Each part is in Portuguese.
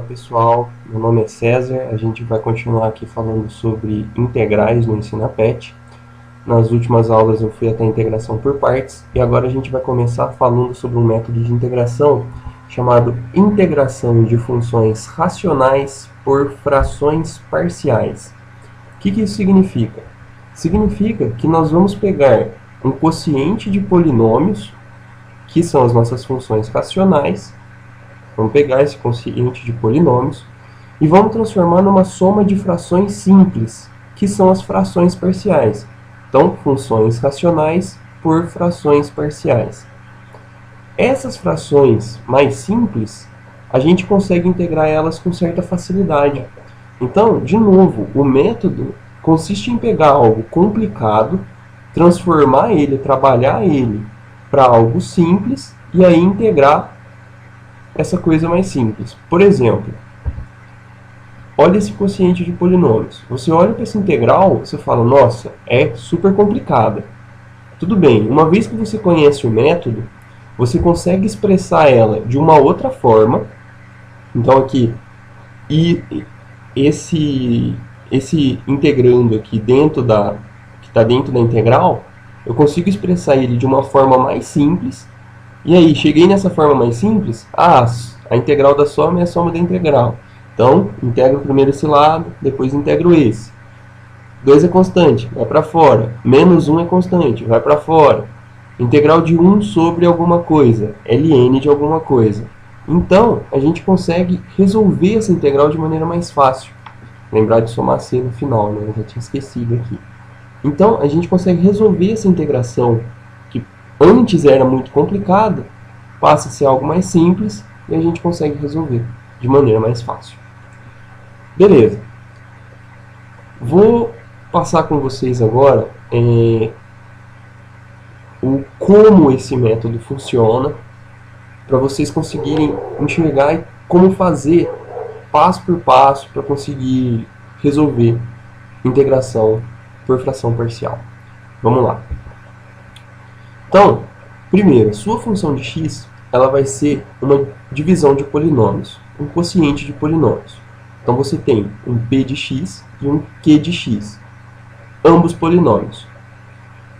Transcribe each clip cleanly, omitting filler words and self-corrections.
pessoal, meu nome é César, a gente vai continuar aqui falando sobre integrais no Ensinapet. Nas últimas aulas eu fui até a integração por partes e agora a gente vai começar falando sobre um método de integração chamado integração de funções racionais por frações parciais. O que isso significa? Significa que nós vamos pegar um quociente de polinômios, que são as nossas funções racionais. Vamos pegar esse quociente de polinômios e vamos transformar numa soma de frações simples, que são as frações parciais. Então, funções racionais por frações parciais. Essas frações mais simples, a gente consegue integrar elas com certa facilidade. Então, de novo, o método consiste em pegar algo complicado, transformar ele, trabalhar ele para algo simples e aí integrar essa coisa mais simples. Por exemplo, olha esse quociente de polinômios. Você olha para essa integral, você fala, nossa, é super complicada. Tudo bem, uma vez que você conhece o método, você consegue expressar ela de uma outra forma. Então aqui, esse integrando aqui que está dentro da integral, eu consigo expressar ele de uma forma mais simples. E aí, cheguei nessa forma mais simples, a integral da soma é a soma da integral. Então, integro primeiro esse lado, depois integro esse. 2 é constante, vai para fora. Menos 1 é constante, vai para fora. Integral de 1 sobre alguma coisa, ln de alguma coisa. Então, a gente consegue resolver essa integral de maneira mais fácil. Lembrar de somar c no final, né? Eu já tinha esquecido aqui. Então, a gente consegue resolver essa integração que antes era muito complicada, passa a ser algo mais simples e a gente consegue resolver de maneira mais fácil. Beleza. Vou passar com vocês agora como esse método funciona, para vocês conseguirem enxergar como fazer passo por passo para conseguir resolver integração por fração parcial. Vamos lá. Então, primeiro, sua função de x ela vai ser uma divisão de polinômios, um quociente de polinômios. Então, você tem um p de x e um q de x, ambos polinômios.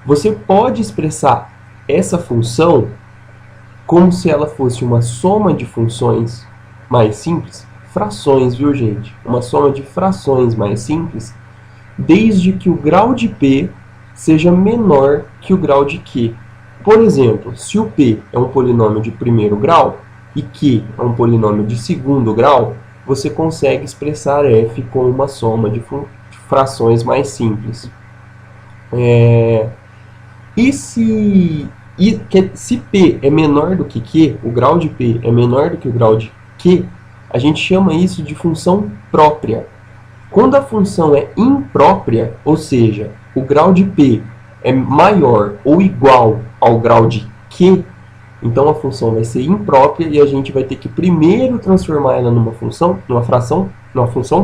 Você pode expressar essa função como se ela fosse uma soma de funções mais simples, frações, viu, gente? Uma soma de frações mais simples, desde que o grau de p seja menor que o grau de q. Por exemplo, se o p é um polinômio de primeiro grau e q é um polinômio de segundo grau, você consegue expressar f como uma soma de frações mais simples. Se p é menor do que q, o grau de p é menor do que o grau de q, a gente chama isso de função própria. Quando a função é imprópria, ou seja, o grau de p é maior ou igual ao grau de q, então a função vai ser imprópria e a gente vai ter que primeiro transformar ela numa função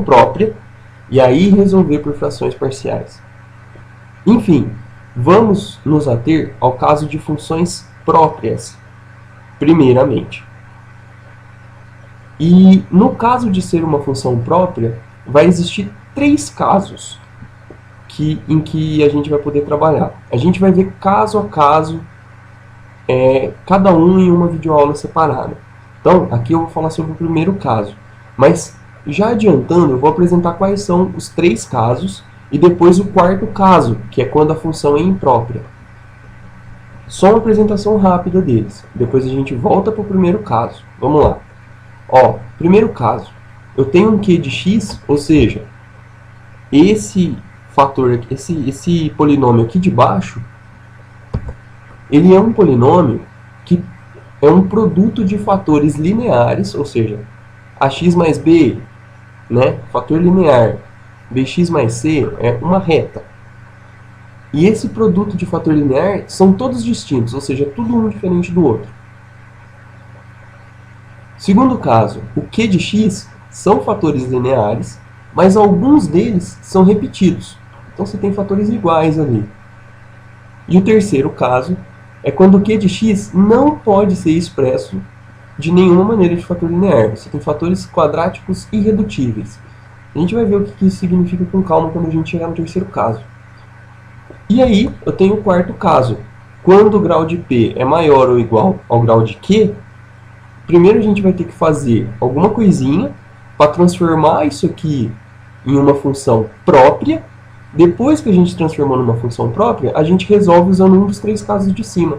própria e aí resolver por frações parciais. Enfim, vamos nos ater ao caso de funções próprias, primeiramente. E no caso de ser uma função própria, vai existir 3 casos em que a gente vai poder trabalhar. A gente vai ver caso a caso, cada um em uma videoaula separada. Então, aqui eu vou falar sobre o primeiro caso. Mas, já adiantando, eu vou apresentar quais são os 3 casos e depois o quarto caso, que é quando a função é imprópria. Só uma apresentação rápida deles. Depois a gente volta para o primeiro caso. Vamos lá. Primeiro caso. Eu tenho um q de x, ou seja, esse fator, esse polinômio aqui de baixo, ele é um polinômio que é um produto de fatores lineares, ou seja, ax mais b, né, fator linear, bx mais c é uma reta. E esse produto de fator linear são todos distintos, ou seja, tudo um diferente do outro. Segundo caso, o q de x são fatores lineares, mas alguns deles são repetidos. Então você tem fatores iguais ali. E o terceiro caso é quando o q de x não pode ser expresso de nenhuma maneira de fator linear. Você tem fatores quadráticos irredutíveis. A gente vai ver o que isso significa com calma quando a gente chegar no terceiro caso. E aí, eu tenho o quarto caso. Quando o grau de P é maior ou igual ao grau de Q, primeiro a gente vai ter que fazer alguma coisinha para transformar isso aqui em uma função própria. Depois que a gente transformou numa função própria, a gente resolve usando um dos três casos de cima.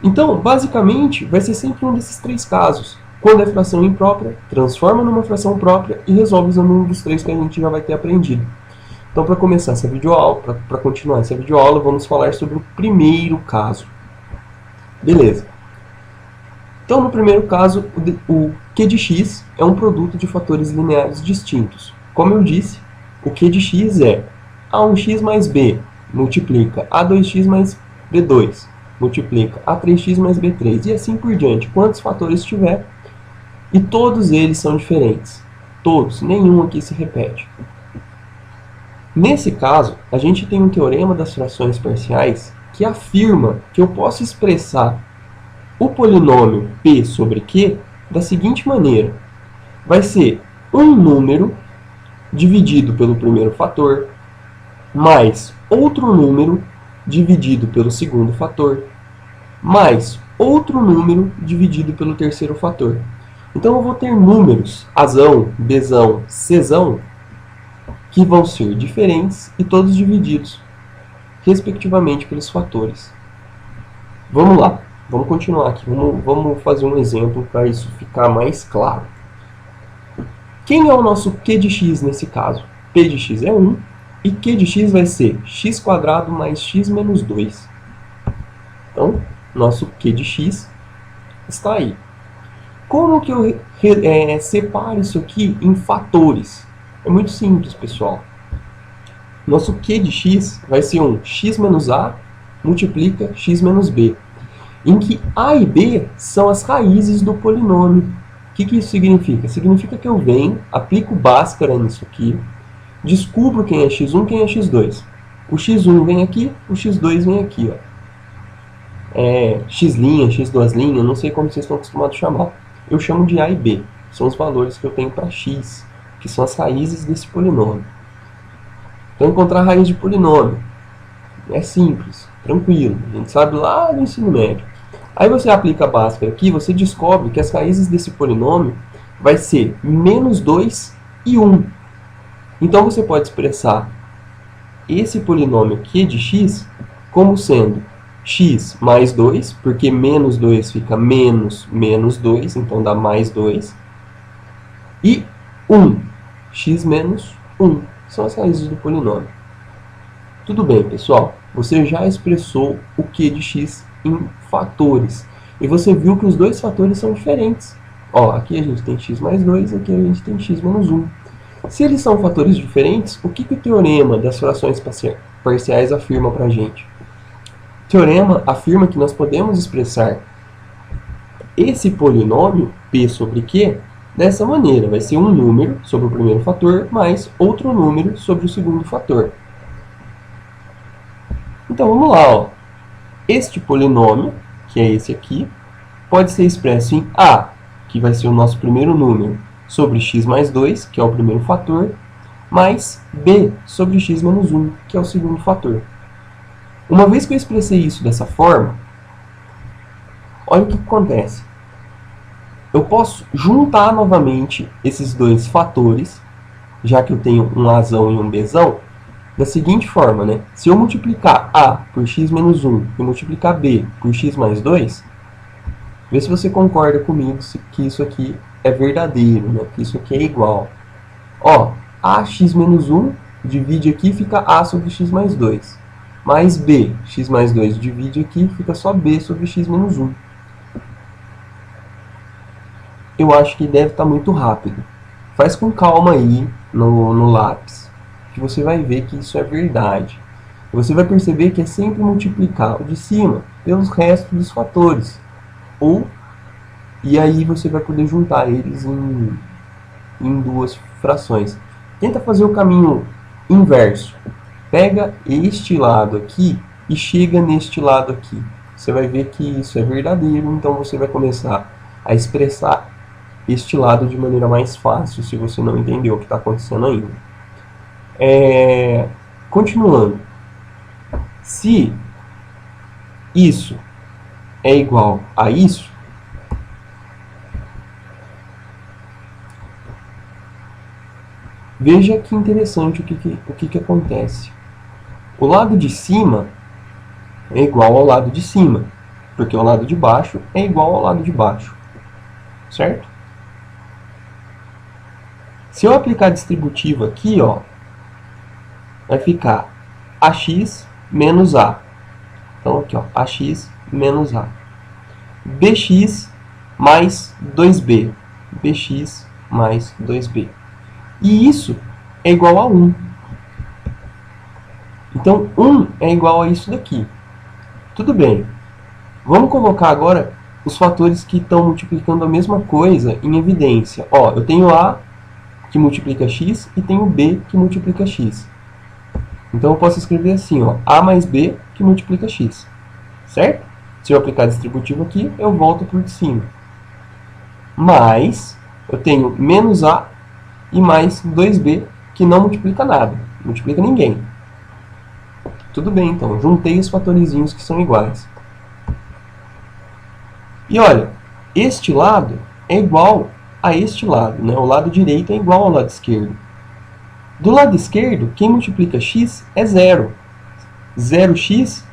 Então, basicamente, vai ser sempre um desses três casos. Quando é fração imprópria, transforma numa fração própria e resolve usando um dos três que a gente já vai ter aprendido. Então, para começar essa videoaula, para continuar essa videoaula, vamos falar sobre o primeiro caso. Beleza. Então, no primeiro caso, o Q de x é um produto de fatores lineares distintos. Como eu disse, o Q de x é A1x mais B multiplica A2x mais B2 multiplica A3x mais B3 e assim por diante. Quantos fatores tiver, e todos eles são diferentes. Todos, nenhum aqui se repete. Nesse caso, a gente tem um teorema das frações parciais que afirma que eu posso expressar o polinômio P sobre Q da seguinte maneira. Vai ser um número dividido pelo primeiro fator, mais outro número dividido pelo segundo fator, mais outro número dividido pelo terceiro fator. Então, eu vou ter números Azão, Bzão, Czão, que vão ser diferentes e todos divididos, respectivamente, pelos fatores. Vamos lá, vamos continuar aqui. Vamos fazer um exemplo para isso ficar mais claro. Quem é o nosso Q de x nesse caso? P de x é 1 e Q de x vai ser x² mais x menos 2. Então, nosso Q de x está aí. Como que eu separo isso aqui em fatores? É muito simples, pessoal. Nosso Q de x vai ser um x menos a multiplica x menos b, em que a e b são as raízes do polinômio. O que isso significa? Significa que eu venho, aplico Bhaskara nisso aqui, descubro quem é x1, quem é x2. O x1 vem aqui, o x2 vem aqui. Ó. X', x2', não sei como vocês estão acostumados a chamar. Eu chamo de a e b. São os valores que eu tenho para x, que são as raízes desse polinômio. Então, encontrar a raiz de polinômio é simples, tranquilo. A gente sabe lá no ensino médio. Aí você aplica a Bhaskara aqui, você descobre que as raízes desse polinômio vai ser menos 2 e 1. Então, você pode expressar esse polinômio Q de x como sendo x mais 2, porque menos 2 fica menos 2, então dá mais 2. E 1, x menos 1, são as raízes do polinômio. Tudo bem, pessoal? Você já expressou o Q de x em fatores. E você viu que os dois fatores são diferentes. Ó, aqui a gente tem x mais 2, aqui a gente tem x menos 1. Se eles são fatores diferentes, o que o teorema das frações parciais afirma para a gente? O teorema afirma que nós podemos expressar esse polinômio, P sobre Q, dessa maneira. Vai ser um número sobre o primeiro fator, mais outro número sobre o segundo fator. Então, vamos lá. Ó. Este polinômio, que é esse aqui, pode ser expresso em A, que vai ser o nosso primeiro número, sobre x mais 2, que é o primeiro fator, mais B sobre x menos 1, que é o segundo fator. Uma vez que eu expressei isso dessa forma, olha o que acontece. Eu posso juntar novamente esses dois fatores, já que eu tenho um Azão e um Bzão, da seguinte forma, né? Se eu multiplicar A por x menos 1 e multiplicar B por x mais 2, vê se você concorda comigo que isso aqui é verdadeiro, né? Que isso aqui é igual. Ó, ax menos 1 divide aqui, fica A sobre x mais 2. Mais B, x mais 2 divide aqui, fica só B sobre x menos 1. Eu acho que deve estar muito rápido. Faz com calma aí no lápis, que você vai ver que isso é verdade. Você vai perceber que é sempre multiplicar o de cima pelos restos dos fatores. E aí você vai poder juntar eles em duas frações. Tenta fazer o caminho inverso. Pega este lado aqui e chega neste lado aqui. Você vai ver que isso é verdadeiro, então você vai começar a expressar este lado de maneira mais fácil, se você não entendeu o que está acontecendo ainda. Continuando, se isso é igual a isso, veja que interessante o que acontece. O lado de cima é igual ao lado de cima, porque o lado de baixo é igual ao lado de baixo, certo? Se eu aplicar a distributiva aqui, ó, vai ficar AX menos A. Então aqui, ó, AX menos A. BX mais 2B. BX mais 2B. E isso é igual a 1. Então, 1 é igual a isso daqui. Tudo bem. Vamos colocar agora os fatores que estão multiplicando a mesma coisa em evidência. Ó, eu tenho A que multiplica x e tenho B que multiplica x. Então eu posso escrever assim, ó, A mais B que multiplica x. Certo? Se eu aplicar a distributiva aqui, eu volto por cima. Mas eu tenho menos A e mais 2B que não multiplica nada. Não multiplica ninguém. Tudo bem, então. Juntei os fatorizinhos que são iguais. E olha, este lado é igual a este lado, né? O lado direito é igual ao lado esquerdo. Do lado esquerdo, quem multiplica x é 0. 0x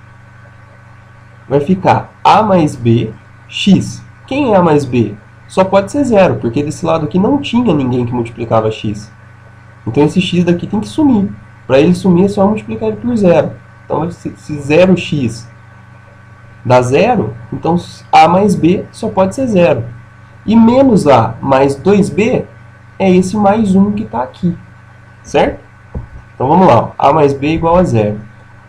vai ficar A mais B, x. Quem é A mais B? Só pode ser 0, porque desse lado aqui não tinha ninguém que multiplicava x. Então esse x daqui tem que sumir. Para ele sumir é só multiplicar ele por 0. Então se 0x dá 0, então A mais B só pode ser 0. E menos A mais 2B é esse mais 1 que está aqui. Certo? Então vamos lá. A mais B é igual a 0.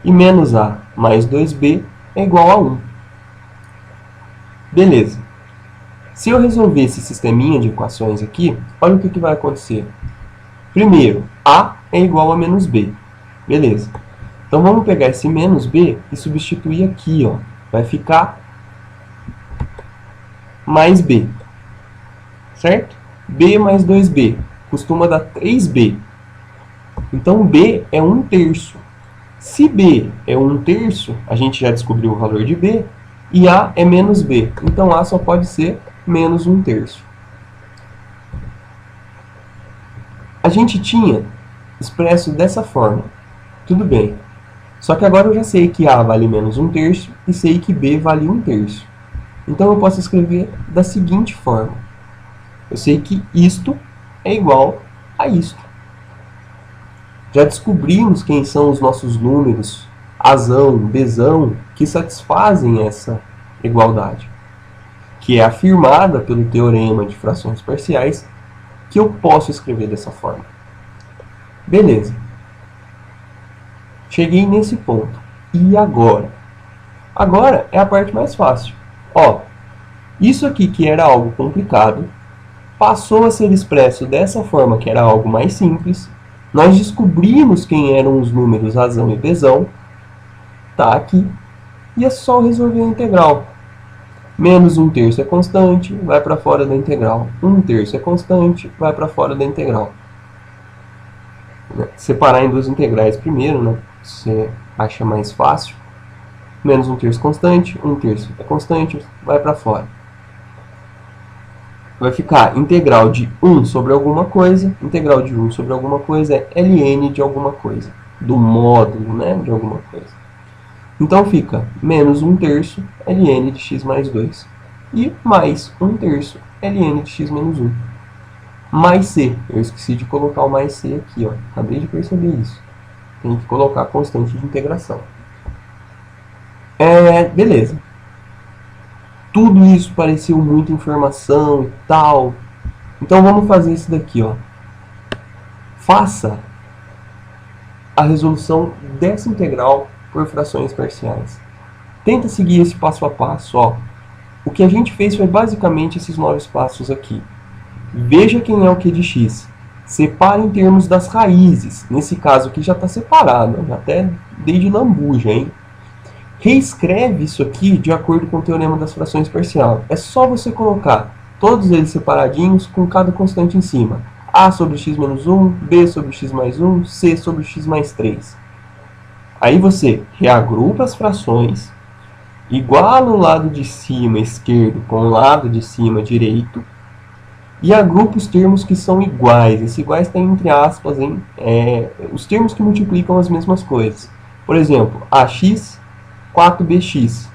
E menos A mais 2B é igual a 1. Beleza. Se eu resolver esse sisteminha de equações aqui, olha o que vai acontecer. Primeiro, A é igual a menos B. Beleza. Então vamos pegar esse menos B e substituir aqui, ó. Vai ficar mais B. Certo? B mais 2B costuma dar 3B. Então B é 1/3. Se B é 1/3, a gente já descobriu o valor de B, e A é menos B. Então A só pode ser menos 1/3. A gente tinha expresso dessa forma. Tudo bem. Só que agora eu já sei que A vale menos 1/3 e sei que B vale 1/3. Então eu posso escrever da seguinte forma. Eu sei que isto é igual a isto. Já descobrimos quem são os nossos números Azão, Bzão, que satisfazem essa igualdade, que é afirmada pelo teorema de frações parciais, que eu posso escrever dessa forma. Beleza. Cheguei nesse ponto. E agora? Agora é a parte mais fácil. Ó, isso aqui que era algo complicado, passou a ser expresso dessa forma, que era algo mais simples. Nós descobrimos quem eram os números Azão e Bzão. Está aqui. E é só resolver a integral. Menos 1/3 é constante, vai para fora da integral. 1/3 é constante, vai para fora da integral. Separar em duas integrais primeiro, né? Você acha mais fácil. Menos 1/3 constante, 1/3 é constante, vai para fora. Vai ficar integral de 1 sobre alguma coisa. Integral de 1 sobre alguma coisa é ln de alguma coisa. Do módulo, né, de alguma coisa. Então fica menos 1/3 ln de x mais 2. E mais 1/3 ln de x menos 1. Mais c. Eu esqueci de colocar o mais c aqui, ó. Acabei de perceber isso. Tem que colocar a constante de integração. Beleza. Tudo isso pareceu muita informação e tal. Então vamos fazer isso daqui, ó. Faça a resolução dessa integral por frações parciais. Tenta seguir esse passo a passo, ó. O que a gente fez foi basicamente esses 9 passos aqui. Veja quem é o q de x. Separe em termos das raízes. Nesse caso aqui já está separado. Até dei de lambuja, hein? Reescreve isso aqui de acordo com o teorema das frações parciais. É só você colocar todos eles separadinhos com cada constante em cima. A sobre x menos 1, B sobre x mais 1, C sobre x mais 3. Aí você reagrupa as frações, iguala o lado de cima esquerdo com o lado de cima direito e agrupa os termos que são iguais. Esse iguais está entre aspas, hein? Os termos que multiplicam as mesmas coisas. Por exemplo, AX, 4BX.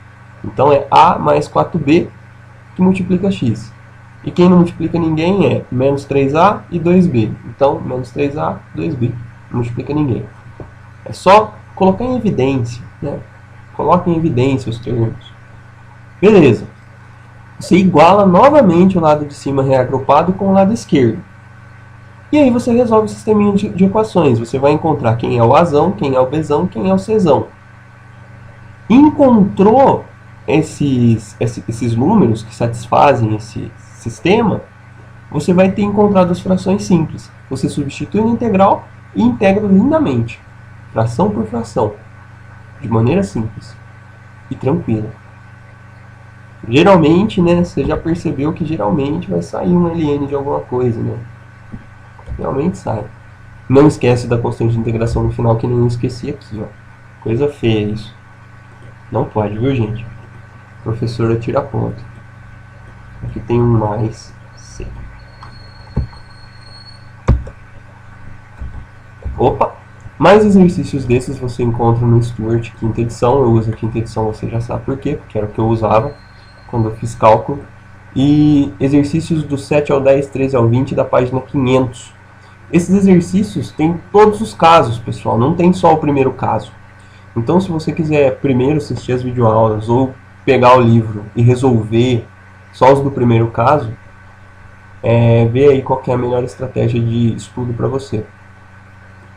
Então é A mais 4B que multiplica X. E quem não multiplica ninguém é menos 3A e 2B. Então, menos 3A, 2B. Não multiplica ninguém. É só colocar em evidência, né? Coloca em evidência os termos. Beleza. Você iguala novamente o lado de cima reagrupado com o lado esquerdo. E aí você resolve o sisteminha de equações. Você vai encontrar quem é o Azão, quem é o Bzão, quem é o Czão. Encontrou esses números que satisfazem esse sistema, você vai ter encontrado as frações simples. Você substitui no integral e integra lindamente, fração por fração, de maneira simples e tranquila. Geralmente, né, você já percebeu que geralmente vai sair um ln de alguma coisa, né? Realmente sai. Não esquece da constante de integração no final, que nem eu esqueci aqui, ó. Coisa feia isso. Não pode, viu, gente? Professora tira ponto. Aqui tem um mais C. Opa! Mais exercícios desses você encontra no Stuart, quinta edição. Eu uso a quinta edição, você já sabe por quê, porque era o que eu usava quando eu fiz cálculo. E exercícios do 7 ao 10, 13 ao 20 da página 500. Esses exercícios têm todos os casos, pessoal, não tem só o primeiro caso. Então, se você quiser primeiro assistir as videoaulas ou pegar o livro e resolver só os do primeiro caso, vê aí qual que é a melhor estratégia de estudo para você.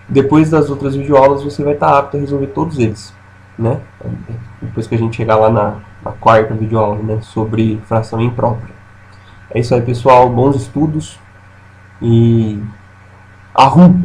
Depois das outras videoaulas, você vai estar apto a resolver todos eles, né? Depois que a gente chegar lá na quarta videoaula, né, sobre fração imprópria. É isso aí, pessoal. Bons estudos e arrum!